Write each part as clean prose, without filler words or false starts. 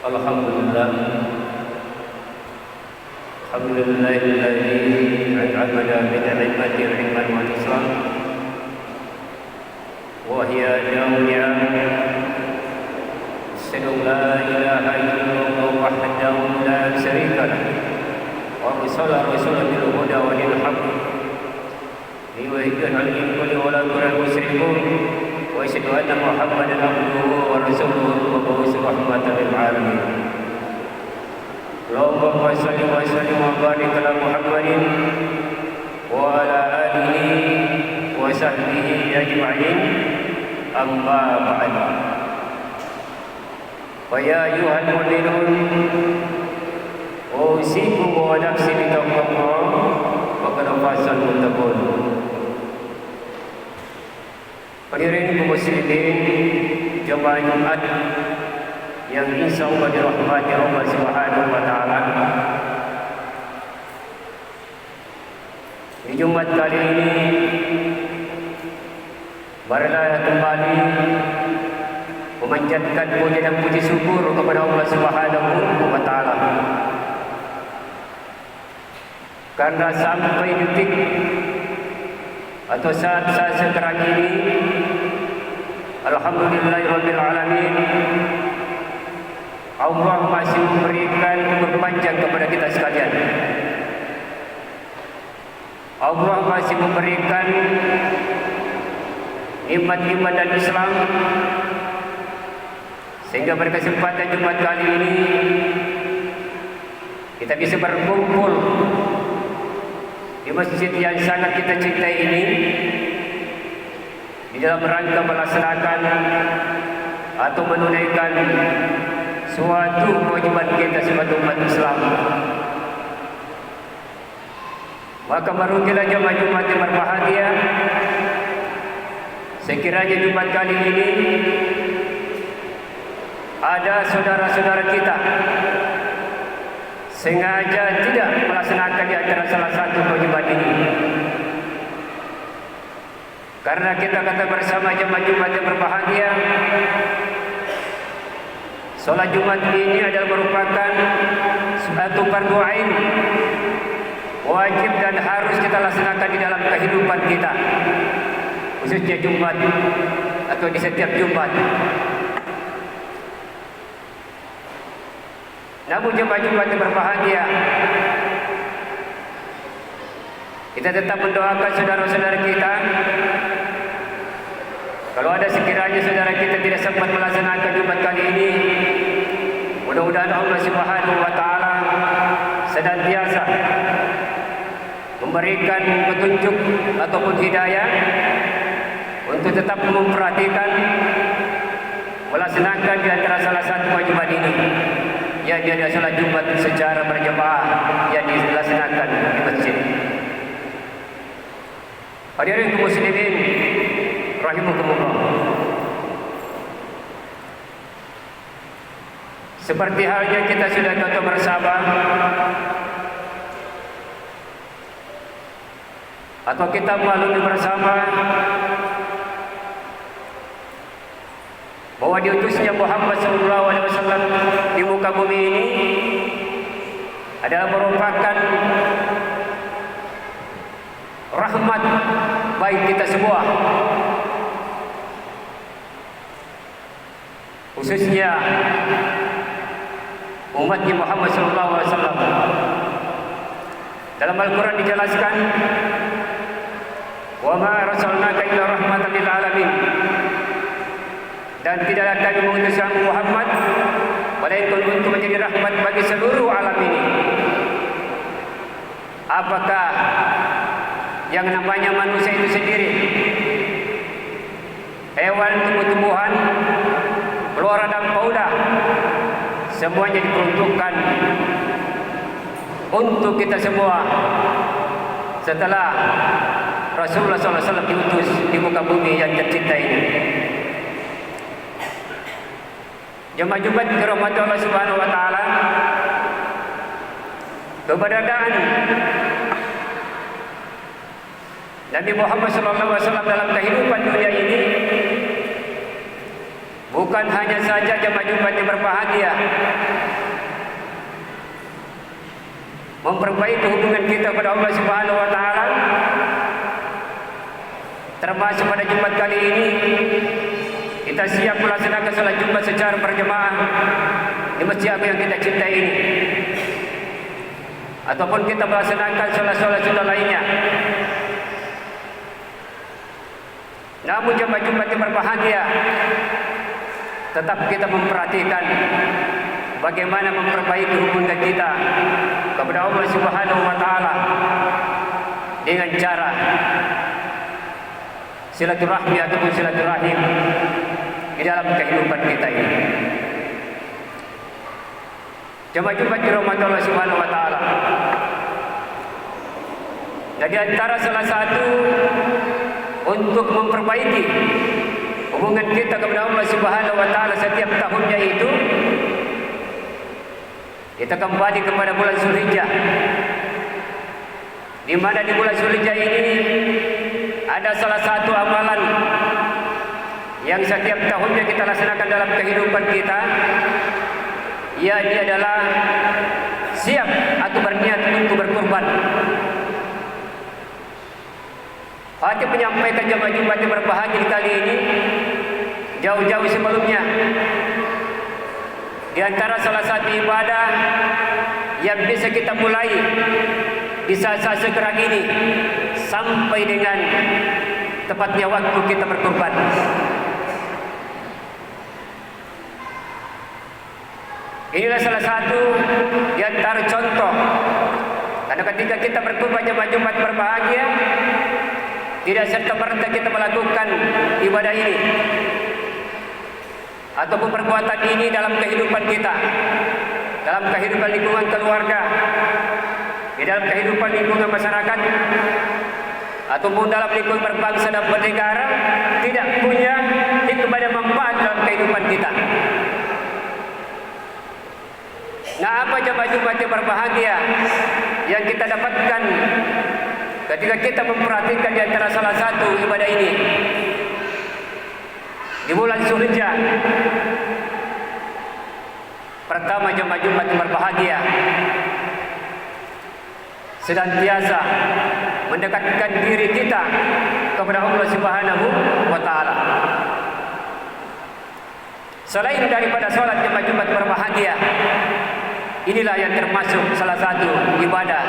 Alhamdulillah, alhamdulillahilladzi an'amana bi ni'matil iman wal islam wa hiya jami'an asyhadu la ilaha illallah wahdahu la syarika lah wa sallallahu alaihi wasallam bil huda wa dinil haqq liwahidil alim kulli wala qur'an musyrikun wa asyhadu anna muhammadan abduhu wa rasuluhu wa ba'ithu rahmatan lil alamin. Allahumma shalli wa sallim wa barik ala Muhammadin wa ala alihi wa sahbihi ajma'in. Amma ba'd. Fa ya ayyuhal mu'minun usikum wa nafsi bi taqwallah wa qad fasal muttaqun. Hadirin kaum muslimin jemaah Jumat yang insyaallah dirahmati Allah Subhanahu wa taala. Di Jumat kali ini marilah kembali memanjatkan puja dan puji syukur kepada Allah Subhanahu wa taala. Karena sampai detik atau saat-saat sekarang ini, alhamdulillahirabbil alamin, Allah masih memberikan umur panjang kepada kita sekalian. Allah masih memberikan nikmat-nikmat dan Islam, sehingga berkesempatan Jumat kali ini kita bisa berkumpul di masjid yang sangat kita cintai ini di dalam rangka melaksanakan atau menunaikan suatu kewajiban kita sebagai umat Islam. Maka marilah jemaah Jumat yang berbahagia, sekiranya Jumat kali ini ada saudara-saudara kita sengaja tidak melaksanakan di antara salah satu kewajiban ini. Karena kita kata bersama jemaah Jumat yang berbahagia, salat Jumat ini adalah merupakan suatu fardu ain, wajib dan harus kita laksanakan di dalam kehidupan kita, khususnya Jumat atau di setiap Jumat. Namun jemaah Jumat yang berbahagia, kita tetap mendoakan saudara-saudara kita. Kalau ada sekiranya saudara kita tidak sempat melaksanakan Jumat kali ini, mudah-mudahan Allah Subhanahu wa taala senantiasa memberikan petunjuk ataupun hidayah untuk tetap memperhatikan melaksanakan di antara salah satu kewajiban ini, yaitu adalah salat Jumat secara berjamaah yang dilaksanakan di masjid. Hadirin kaum muslimin rahimakumullah. Seperti halnya kita sudah kata bersama atau kita maklumi bersama bahwa diutusnya Muhammad sallallahu alaihi wasallam di muka bumi ini adalah merupakan rahmat bagi kita semua, khususnya umatnya Muhammad sallallahu alaihi wasallam. Dalam Al-Quran dijelaskan, wa ma arsalnaka illa rahmatan lil alamin, dan tidaklah kami mengutus Muhammad melainkan untuk menjadi rahmat bagi seluruh alam ini. Apakah yang namanya manusia itu sendiri, hewan, tumbuh-tumbuhan, flora dan fauna, semuanya diperuntukkan untuk kita semua setelah Rasulullah SAW diutus di muka bumi yang tercinta ini. Jemaah Jumat dirahmati Allah Subhanahu wa taala, keberadaan Nabi Muhammad SAW dalam kehidupan dunia ini bukan bukan hanya saja jemaah Jumat yang berbahagia memperbaiki hubungan kita kepada Allah Subhanahu wa taala, termasuk pada Jumat kali ini kita siap melaksanakan salat Jumat secara berjemaah di masjid yang kita cintai ini, ataupun kita melaksanakan salat-salat sunnah lainnya. Namun jemaah Jumat yang berbahagia, tetap kita memperhatikan bagaimana memperbaiki hubungan kita kepada Allah Subhanahu wa taala dengan cara silaturahmi ataupun silaturahim di dalam kehidupan kita ini. Jemaah Jumat dirahmati Allah Subhanahu wa taala. Jadi antara salah satu untuk memperbaiki hubungan kita kepada Allah Subhanahu wa taala setiap tahunnya itu, kita kembali kepada bulan Zulhijjah, di mana di bulan Zulhijjah ini ada salah satu amalan yang setiap tahunnya kita laksanakan dalam kehidupan kita, yakni adalah siap atau berniat untuk berkurban. Hati menyampaikan jemaah Jumat yang berbahagia kali ini jauh-jauh sebelumnya. Di antara salah satu ibadah yang bisa kita mulai di saat-saat sekarang ini sampai dengan tepatnya waktu kita berkurban. Inilah salah satu di antara contoh. Karena ketika kita berkurban jemaah Jumat berbahagia, tidak serta-merta kita melakukan ibadah ini ataupun perbuatan ini dalam kehidupan kita, dalam kehidupan lingkungan keluarga, di dalam kehidupan lingkungan masyarakat, ataupun dalam lingkungan berbangsa dan bernegara, tidak punya hikmah dan manfaat dalam kehidupan kita. Nah, apa jemaah Jumat yang berbahagia yang kita dapatkan ketika kita memperhatikan di antara salah satu ibadah ini di bulan Zulhijjah? Pertama, jemaah Jumat yang berbahagia senantiasa mendekatkan diri kita kepada Allah Subhanahu wa taala. Selain daripada salat jemaah Jumat berbahagia, inilah yang termasuk salah satu ibadah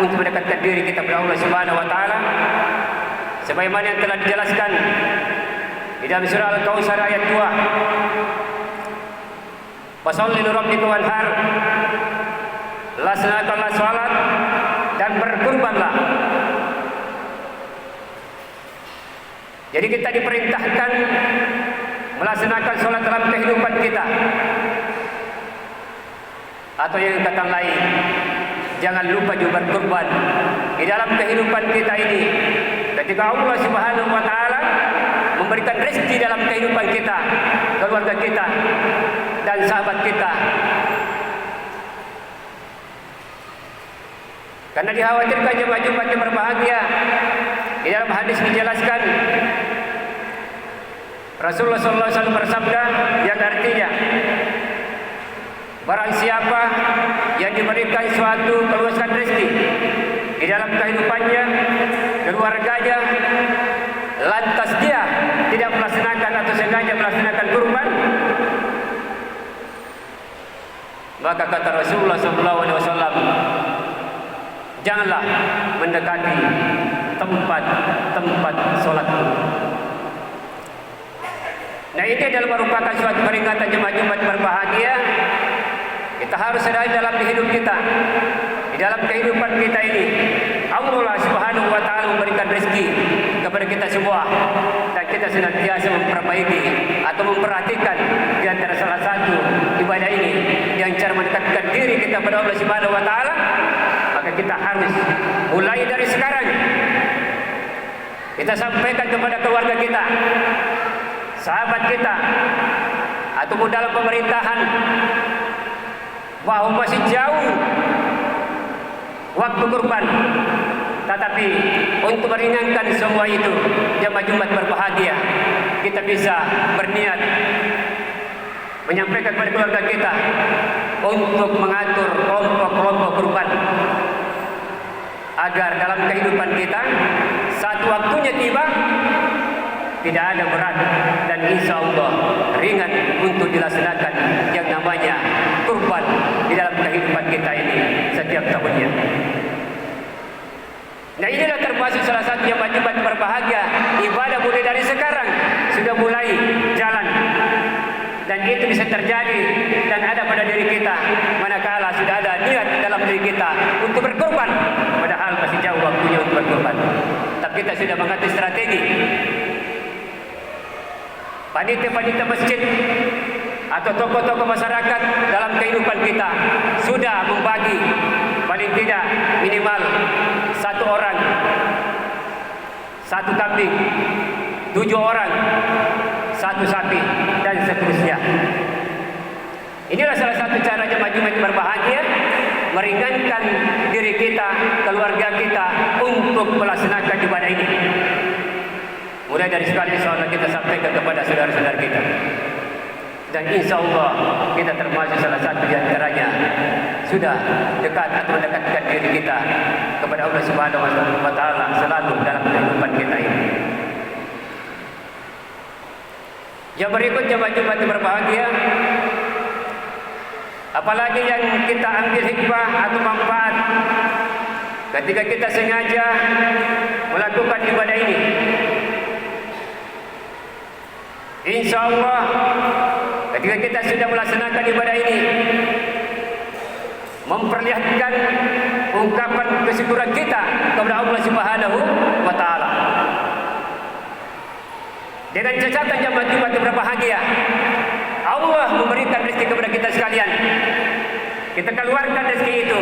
untuk mendekatkan diri kita kepada Allah Subhanahu wa taala, sebagaimana yang telah dijelaskan di dalam surah Al-Kautsar ayat 2. Fasholli li rabbika wanhar, laksanakanlah salat dan berkurbanlah. Jadi kita diperintahkan melaksanakan salat dalam kehidupan kita, atau yang kata lain, jangan lupa juga berkurban di dalam kehidupan kita ini. Ketika Allah Subhanahu wa taala memberikan rezeki dalam kehidupan kita, keluarga kita dan sahabat kita. Karena dikhawatirkan jemaah Jumat yang berbahagia, di dalam hadis dijelaskan Rasulullah SAW bersabda yang artinya, barang siapa yang diberikan suatu keluasan rezeki di dalam kehidupannya, keluarganya, lantas dia tidak melaksanakan atau sengaja melaksanakan kurban, maka kata Rasulullah SAW, janganlah mendekati tempat solatku. Nah, ini adalah merupakan suatu peringatan jemaah Jumat berbahagia. Kita harus sadar dalam hidup kita, di dalam kehidupan kita ini, Allah Subhanahu wa taala memberikan rezeki kepada kita semua, dan kita senantiasa memperbaiki atau memperhatikan di antara salah satu ibadah ini yang cara mendekatkan diri kita kepada Allah Subhanahu wa taala. Maka kita harus mulai dari sekarang kita sampaikan kepada keluarga kita, sahabat kita, ataupun dalam pemerintahan, bahwa masih jauh waktu kurban. Tetapi untuk meringankan semua itu, jemaah Jumat berbahagia, kita bisa berniat menyampaikan kepada keluarga kita untuk mengatur kelompok-kelompok kurban agar dalam kehidupan kita saat waktunya tiba tidak ada berat dan insya Allah ringan untuk dilaksanakan yang namanya kurban di dalam kehidupan kita ini setiap tahunnya. Nah, inilah termasuk salah satu yang wajibat berbahagia. Ibadah mulai dari sekarang sudah mulai jalan, dan itu bisa terjadi dan ada pada diri kita manakala sudah ada niat dalam diri kita untuk berkorban, padahal masih jauh waktunya untuk berkorban. Tapi kita sudah mengatur strategi. Panitia-panitia masjid atau tokoh-tokoh masyarakat dalam kehidupan kita sudah membagi paling tidak minimal 1 orang 1 kambing, 7 orang 1 sapi, dan seterusnya. Inilah salah satu caranya maju-maju berbahagia, meringankan diri kita, keluarga kita untuk melaksanakan ibadah ini. Mulai dari sekarang insya Allah kita sampaikan kepada saudara-saudara kita, dan insya Allah kita termasuk salah satu di antaranya sudah dekat atau mendekatkan diri kita kepada Allah Subhanahu wa Ta'ala selalu dalam kehidupan kita ini. Yang berikutnya maju-maju berbahagia, apalagi yang kita ambil hikmah atau manfaat ketika kita sengaja melakukan ibadah ini. Insya Allah ketika kita sudah melaksanakan ibadah ini, memperlihatkan ungkapan kesyukuran kita kepada Allah Subhanahu wa Ta'ala. Dengan catatan yang maju-maju berbahagia, Allah memberikan rezeki kepada kita sekalian. Kita keluarkan rezeki itu,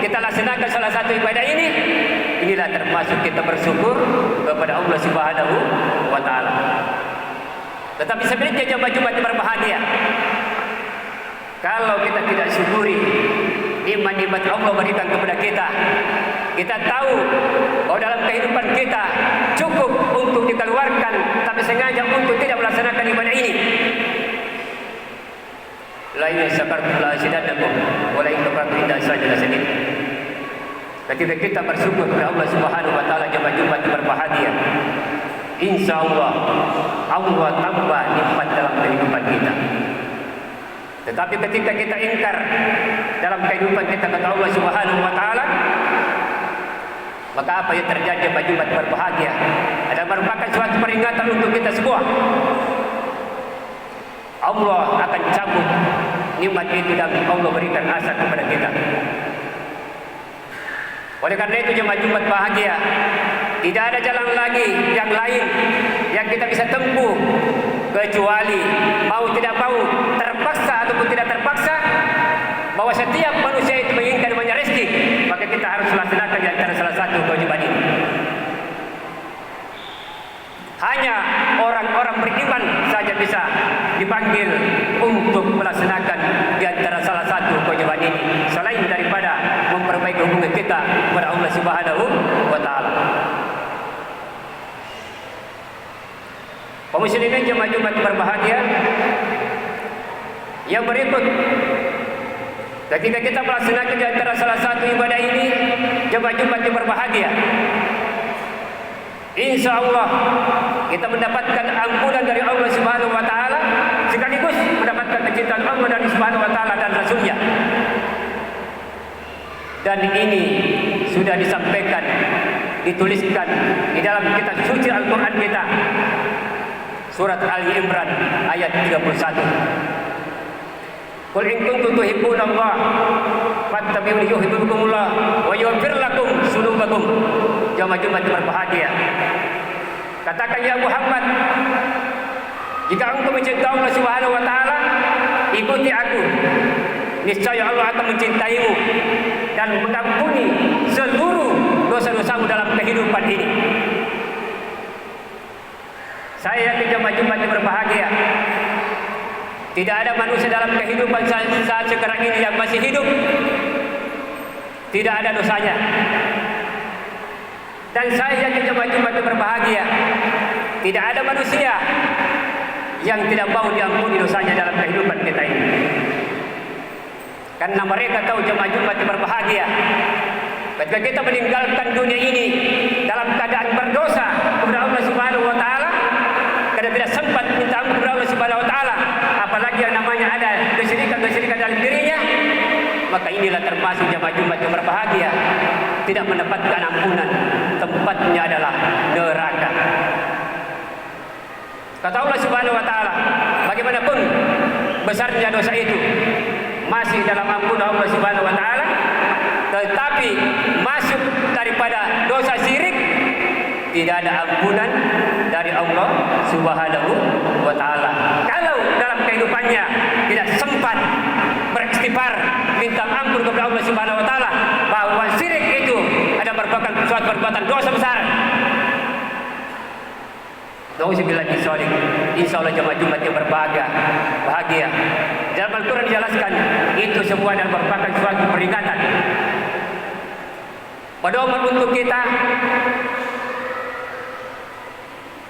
kita laksanakan salah satu ibadah ini. Inilah termasuk kita bersyukur kepada Allah Subhanahu wa Ta'ala. Tetapi sebaliknya maju-maju berbahagia, kalau kita tidak syukuri nikmat-nikmat Allah berikan kepada kita, kita tahu bahwa dalam kehidupan kita cukup untuk dikeluarkan, tapi sengaja untuk tidak melaksanakan ibadah ini. La in syakartum la azidannakum wa la in kafartum inna azabi lasyadid. Ketika kita bersyukur kepada Allah Subhanahu wa Ta'ala, maju-maju berbahagia, insya Allah Allah tambah nikmat dalam kehidupan kita. Tetapi ketika kita ingkar dalam kehidupan kita kata Allah Subhanahu wa Ta'ala, maka apa yang terjadi maju-maju berbahagia adalah merupakan suatu peringatan untuk kita semua. Allah akan cabut nikmat itu dan Allah berikan asar kepada kita. Oleh karena itu maju-maju bahagia, tidak ada jalan lagi yang lain yang kita bisa tempuh kecuali mau tidak mau, terpaksa ataupun tidak terpaksa, bahwa setiap manusia itu menginginkan banyak rezeki, maka kita harus melaksanakan di antara salah satu kewajiban ini. Hanya orang-orang beriman saja bisa dipanggil untuk melaksanakan di antara salah satu kewajiban ini, selain daripada memperbaiki hubungan kita kepada Allah Subhanahu wa Ta'ala. Kaum muslimin jemaah-jemaah berbahagia, yang berikut, ketika kita melaksanakan di antara salah satu ibadah ini, jemaah-jemaah berbahagia, insya Allah kita mendapatkan ampunan dari Allah Subhanahu wa Ta'ala, sekaligus mendapatkan kecintaan Allah dari Subhanahu wa Ta'ala dan Rasulnya. Dan ini sudah disampaikan, dituliskan di dalam kitab suci Al-Quran kita, surat Ali Imran ayat 31. Qul in kuntum tuhibbunallah fattabi'uni yuhibbukumullah wa yaghfir lakum dzunubakum. Jamaah-jamaah berbahagia, katakan ya Muhammad, jika engkau mencintai Allah Subhanahu wa Ta'ala, ikuti aku, niscaya Allah akan mencintaimu dan mengampuni seluruh dosa-dosamu dalam kehidupan ini. Saya yakin jemaah-jemaah berbahagia, tidak ada manusia dalam kehidupan saat sekarang ini yang masih hidup tidak ada dosanya. Dan saya yakin jemaah-jemaah berbahagia, tidak ada manusia yang tidak mau diampuni dosanya dalam kehidupan kita ini. Karena mereka tahu jemaah Jumat yang berbahagia. Ketika kita meninggalkan dunia ini dalam keadaan berdosa kepada Allah Subhanahu wa taala, karena tidak sempat minta ampun kepada Allah Subhanahu wa taala, apalagi yang namanya ada kesyirikan dalam dirinya, maka inilah termasuk jemaah Jumat yang berbahagia, tidak mendapatkan ampunan, tempatnya adalah neraka. Kata Allah Subhanahu wa taala, bagaimanapun besarnya dosa itu masih dalam ampunan Allah Subhanahu wa taala, tetapi masuk daripada dosa syirik tidak ada ampunan dari Allah Subhanahu wa taala. Kalau dalam kehidupannya tidak sempat beristighfar, minta ampun kepada Allah Subhanahu wa taala, bahwa syirik itu ada merupakan suatu perbuatan dosa besar. Nauzubillah min dzalik. Insyaallah jemaah Jumat yang bahagia. Dalam Al-Quran dijelaskan itu semua adalah merupakan suatu peringatan pedoman untuk kita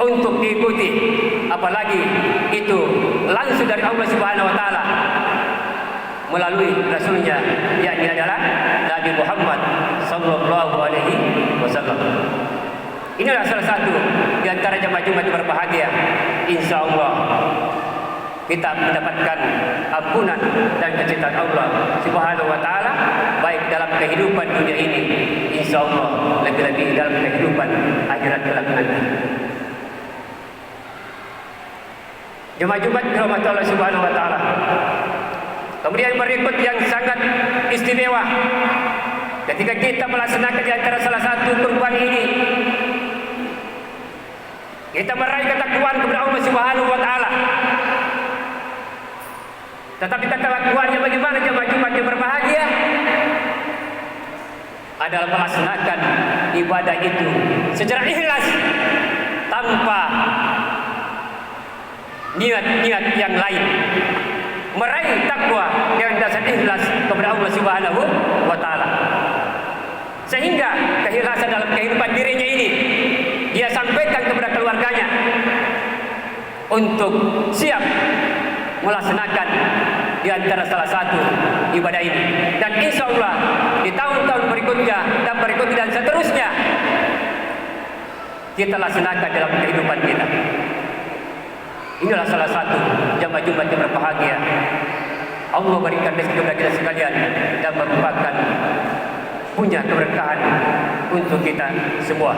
untuk diikuti, apalagi itu langsung dari Allah Subhanahu wa taala melalui rasulnya, yakni adalah Nabi Muhammad sallallahu alaihi wasallam. Inilah salah satu di antara jemaah Jumat yang berbahagia. Insyaallah kita mendapatkan ampunan dan kecintaan Allah Subhanahu wa taala baik dalam kehidupan dunia ini, insyaallah lebih-lebih dalam kehidupan akhirat kelak nanti. Jemaah Jumat dirahmati Allah Subhanahu wa taala. Kemudian berikut yang sangat istimewa ketika kita melaksanakan di antara salah satu kurban ini, kita meraih ketakwaan kepada Allah Subhanahu wa taala. Tetapi ketakwaannya bagaimana jemaah Jumat yang berbahagia? Adalah melaksanakan ibadah itu secara ikhlas tanpa niat-niat yang lain. Meraih takwa dengan dasar ikhlas kepada Allah Subhanahu wa taala. Sehingga keikhlasan dalam kehidupan dirinya ini dia sampaikan kepada keluarganya untuk siap melaksanakan di antara salah satu ibadah ini. Dan insya Allah di tahun-tahun berikutnya dan seterusnya kita laksanakan dalam kehidupan kita. Inilah salah satu jemaah Jumat yang berbahagia. Allah berikan rezeki kepada kita sekalian dan merupakan punya keberkahan untuk kita semua.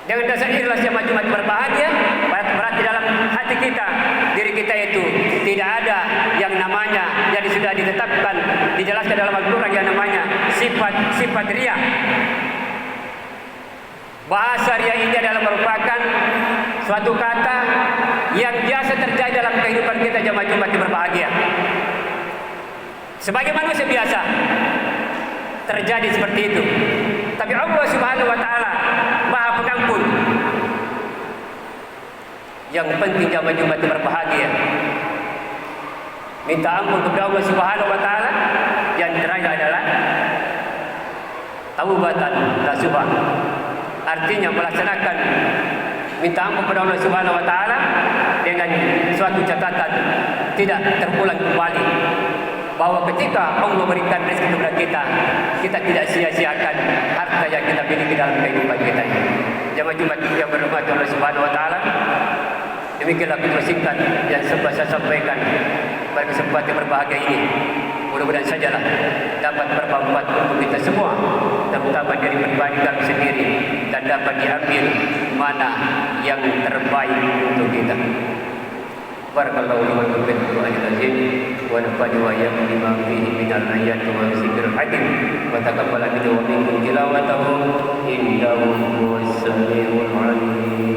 Dengan dasar ikhlas jemaah Jumat berbahagia, berarti dalam hati kita, diri kita itu tidak ada yang namanya yang sudah ditetapkan, dijelaskan dalam Al-Quran yang namanya sifat riya. Bahasa riya ini adalah merupakan suatu kata yang biasa terjadi dalam kehidupan kita jemaah Jumat yang berbahagia. Sebagai manusia biasa terjadi seperti itu. Tapi Allah Subhanahu wa taala Maha Pengampun. Yang penting jemaah Jumat yang berbahagia minta ampun kepada Allah Subhanahu wa taala. Yang terakhir adalah taubatan nasuha. Artinya melaksanakan minta ampun kepada Allah Subhanahu wa taala dengan suatu catatan tidak terulang kembali, bahwa ketika Allah berikan rezeki kepada kita, kita tidak sia-siakan harta yang kita miliki dalam kehidupan kita ini. Jemaah Jumat yang berhormat Allah Subhanahu wa taala, demikianlah video singkat yang sempat saya sampaikan pada kesempatan yang berbahagia ini. Mudah-mudahan sajalah dapat bermanfaat untuk kita semua, terutama dari pribadi kami sendiri, dan dapat diambil mana yang terbaik untuk kita. Barakallahu li wa lakum fil Qur'anil azim wa nafa'ani wa iyyakum bima fihi minal ayati wa dzikril hakim wa taqabbal minni wa minkum tilawatahu innahu huwas samiul alim.